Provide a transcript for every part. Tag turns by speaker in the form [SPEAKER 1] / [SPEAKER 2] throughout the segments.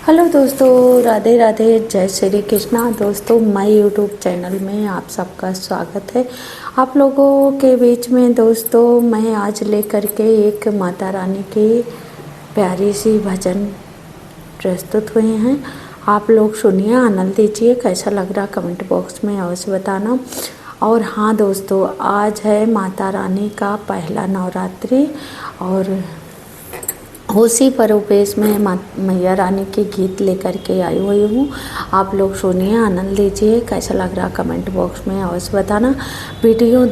[SPEAKER 1] Hello दोस्तों, राधे राधे, जय श्री कृष्णा। दोस्तों, मैं यूट्यूब चैनल में आप सबका स्वागत है। आप लोगों के बीच में दोस्तों मैं आज लेकर के एक माता रानी की प्यारी सी भजन प्रस्तुत हुए हैं। आप लोग सुनिए, आनंद लीजिए। कैसा लग रहा कमेंट बॉक्स में अवश्य बताना। और हाँ दोस्तों, आज है माता रानी का पहला नवरात्रि और उसी परोपेश में मैया रानी के गीत लेकर के आई हुई हूँ। आप लोग सुनिए, आनंद लीजिए। कैसा लग रहा कमेंट बॉक्स में अवश्य बताना। वीडियो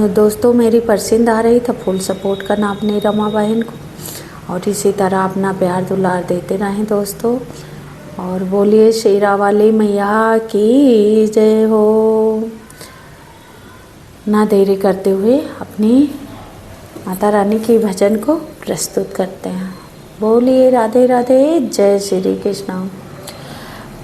[SPEAKER 1] दोस्तों मेरी पसंद आ रही तो फुल सपोर्ट करना अपनी रमा बहन को, और इसी तरह अपना प्यार दुलार देते रहें दोस्तों। और बोलिए शेरा वाली मैया की जय हो। ना देरी करते हुए अपनी माता रानी की भजन को प्रस्तुत करते हैं। बोलिए राधे राधे, जय श्री कृष्ण।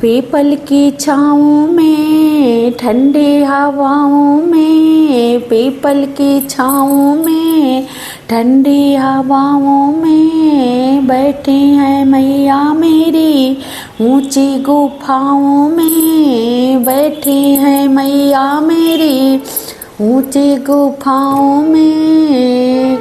[SPEAKER 1] पीपल की छाँव में, ठंडी हवाओं में, पीपल की छाँव में, ठंडी हवाओं में बैठी है मैया मेरी, ऊंची गुफाओं में बैठी है मैया मेरी, ऊंची गुफाओं में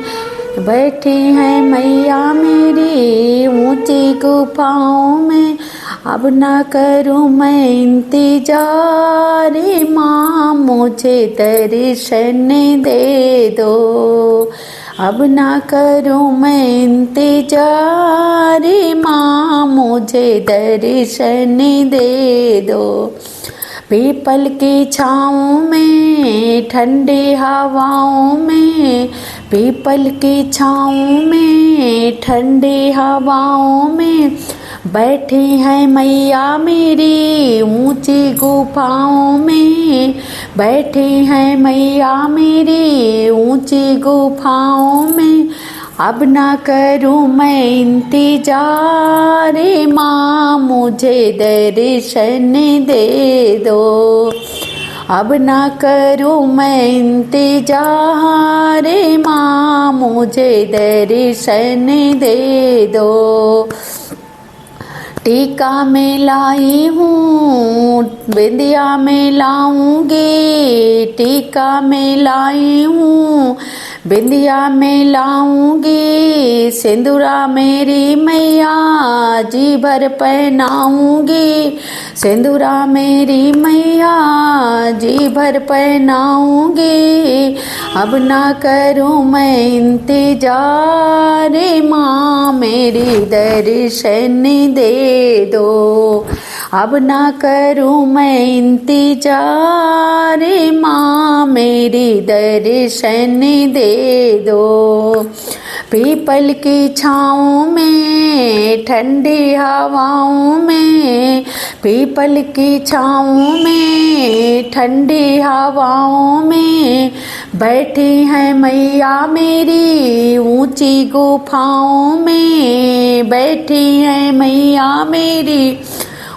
[SPEAKER 1] बैठी है मैया मेरी, ऊंची गुफाओं में। अब ना करूँ मैं इंतजार, माँ मुझे दर्शन दे दो। अब ना करूँ मैं इंतजार, माँ मुझे दर्शन दे दो। पीपल की छाँव में, ठंडी हवाओं में, पीपल की छाँव में, ठंडी हवाओं में बैठी है मैया मेरी, ऊंची गुफाओं में बैठी है मैया मेरी, ऊंची गुफाओं में। अब ना करूँ मैं इंतजार, माँ मुझे दर्शन दे दो। अब ना करूँ मैं इंतजार, माँ मुझे दर्शन दे दो। टीका में लाई हूँ, बिंदिया में लाऊंगी, टीका में लाई हूँ, बिंदिया में लाऊंगी, सिंदूरा मेरी मैया जी भर पहनाऊंगी, सिंदूरा मेरी मैया जी भर पहनाऊंगी। अब ना करूँ मैं इंतजार, माँ मेरी दर्शन दे दो। अब ना करूँ मैं इंतजार, माँ मेरी दर्शन दे दो। पीपल की छाँव में, ठंडी हवाओं में, पीपल की छाँव में, ठंडी हवाओं में बैठी है मैया मेरी, ऊंची गुफाओं में बैठी है मैया मेरी,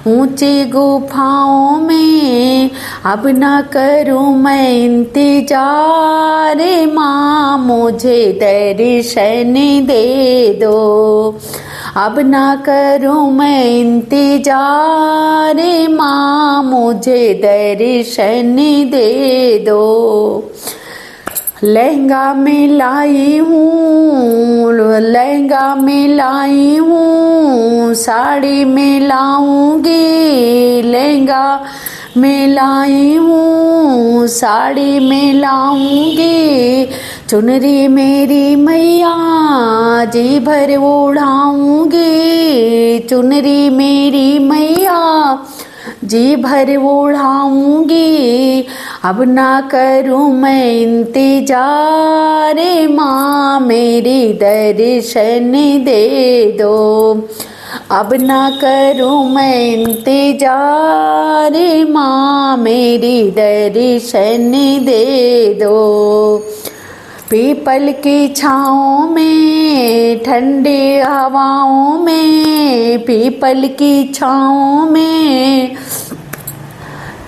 [SPEAKER 1] ऊंची गुफाओं में। अब ना करूँ मैं इंतजार, माँ मुझे दर्शन दे दो। अब ना करूँ मैं इंतजार, माँ मुझे दर्शन दे दो। लहंगा में लाई हूँ, लहंगा में लाई हूँ, साड़ी में लाऊंगी, लहंगा में लाई हूँ, साड़ी में लाऊंगी, चुनरी मेरी मैया जी भर ओढ़ाऊंगी, चुनरी मेरी मैया जी भर ओढ़ाऊंगी। अब ना करूँ मैं इंतजार, माँ मेरी दर्शन दे दो। अब ना करूँ मैं इंतजार, माँ मेरी दर्शन दे दो। पीपल की छाँव में, ठंडी हवाओं में, पीपल की छाँव में,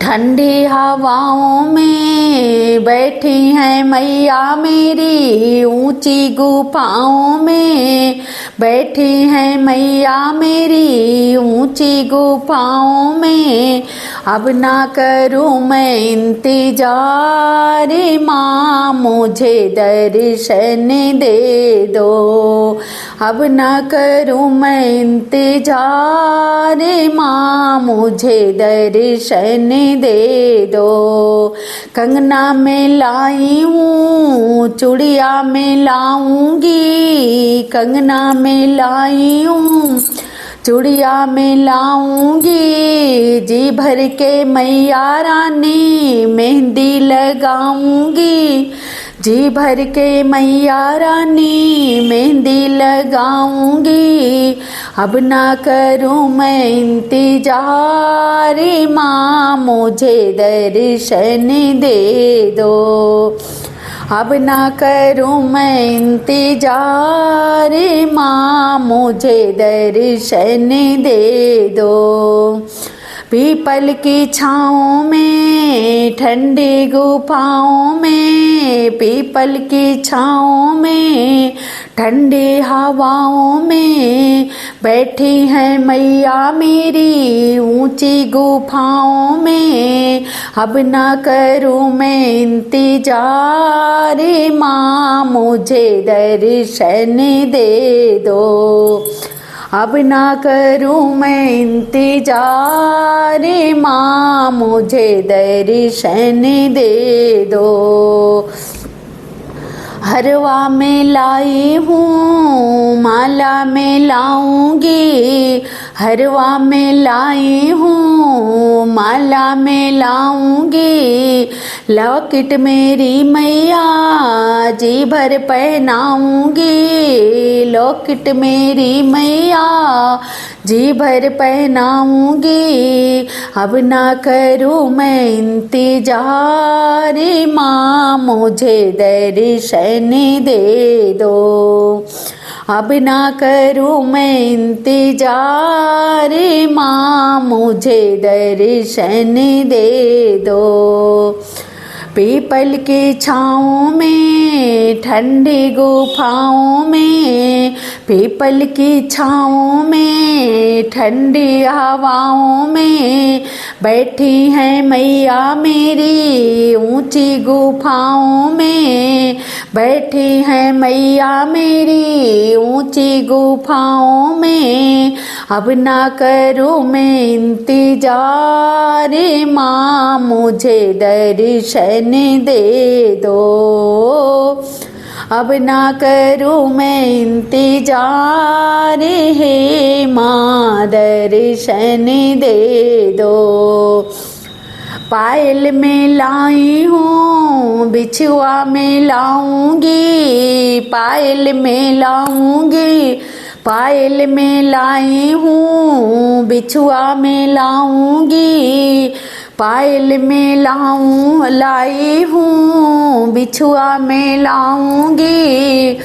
[SPEAKER 1] ठंडी हवाओं में बैठी है मैया मेरी, ऊंची गुफाओं में बैठी है मैया मेरी, ऊंची गुफाओं में। अब ना करूँ मैं इंतजार, माँ मुझे दर्शन दे दो। अब ना करूँ मैं इंतजार, माँ मुझे दर्शन दे दो। कंगना में लाई हूँ, चूड़िया में लाऊंगी, कंगना में लाई हूँ, चूड़िया में लाऊंगी। जी भर के मैया रानी मेहंदी लगाऊंगी, जी भर के मैया रानी मेहंदी लगाऊंगी। अब ना करूँ मैं इंतजार, माँ मुझे दर्शन दे दो। अब ना करूँ मैं इंतजार, माँ मुझे दर्शन दे दो। पीपल की छाँव में ठंडी गुफाओं में, पीपल की छाँव में ठंडी हवाओं में बैठी है मैया मेरी, ऊंची गुफाओं में। अब ना करूँ मैं इंतजार, माँ मुझे दर्शन दे दो। अब ना करूँ मैं इंतजार, माँ मुझे दर्शन दे दो। हरवा में लाई हूँ, माला में लाऊंगी, हरवा में लाई हूँ, माला में लाऊंगी। लॉकेट मेरी मैया जी भर पहनाऊंगी, लॉकेट मेरी मैया जी भर पहनाऊंगी। अब ना करूँ मैं इंतजार, माँ मुझे दर्शन दे दो। अब ना करूँ मैं इंतजार, माँ मुझे दर्शन दे दो। पीपल की छाँव में ठंडी गुफाओं में, पीपल की छाँव में ठंडी हवाओं में बैठी है मैया मेरी, ऊंची गुफाओं में बैठी है मैया मेरी, ऊंची गुफाओं में। अब ना करूँ मैं इंतजार, माँ मुझे दर्शन दे दो। अब ना करूँ मैं इंतजार, हे माँ दर्शन दे दो। पायल में लाई हूँ, बिछुआ में लाऊंगी, पायल में लाऊंगी, पायल में लाई हूँ, बिछुआ में लाऊंगी, पायल में लाई हूँ, बिछुआ में लाऊंगी।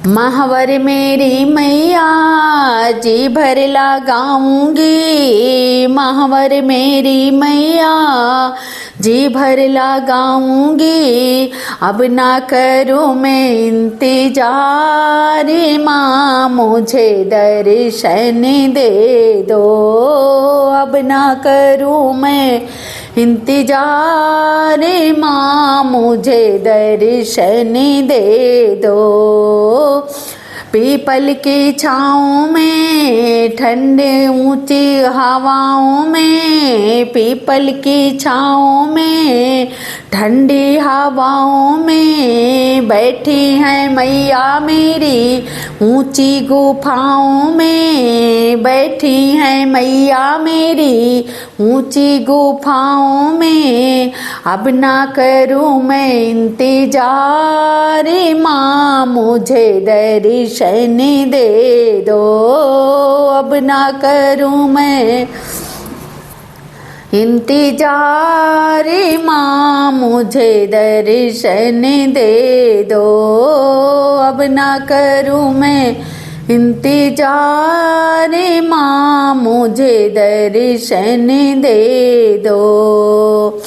[SPEAKER 1] महावर मेरी मैया जी भर लगाऊंगी, महावर मेरी मैया जी भर लगाऊंगी। अब ना करूँ मैं इंतजार, माँ मुझे दर्शन दे दो। अब ना करूँ मैं इंतजार, माँ मुझे दर्शन दे दो। पीपल की छाँव में ठंडे ऊंची हवाओं में, पीपल की छाँव में ठंडी हवाओं में बैठी है मैया मेरी, ऊंची गुफाओं में बैठी है मैया मेरी, ऊंची गुफाओं में। अब ना करूँ मैं इंतजार, माँ मुझे दर्शन दे दो। अब ना करूँ मैं इंतजार, माँ मुझे दर्शन दे दो। अब ना करूँ मैं इंतजार माँ मुझे दर्शन दे दो।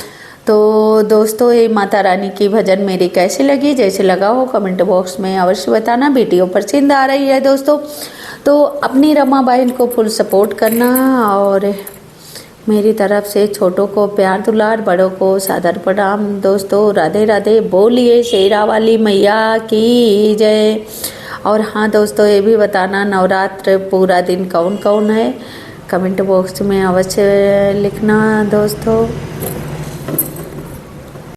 [SPEAKER 1] तो दोस्तों ये माता रानी की भजन मेरी कैसी लगी, जैसे लगा हो कमेंट बॉक्स में अवश्य बताना। वीडियो पसंद आ रही है दोस्तों तो अपनी रमा बहन को फुल सपोर्ट करना, और मेरी तरफ से छोटों को प्यार दुलार, बड़ों को सादर प्रणाम। दोस्तों राधे राधे, बोलिए शेरा वाली मैया की जय। और हाँ दोस्तों ये भी बताना नवरात्र पूरा दिन कौन कौन है, कमेंट बॉक्स में अवश्य लिखना दोस्तों।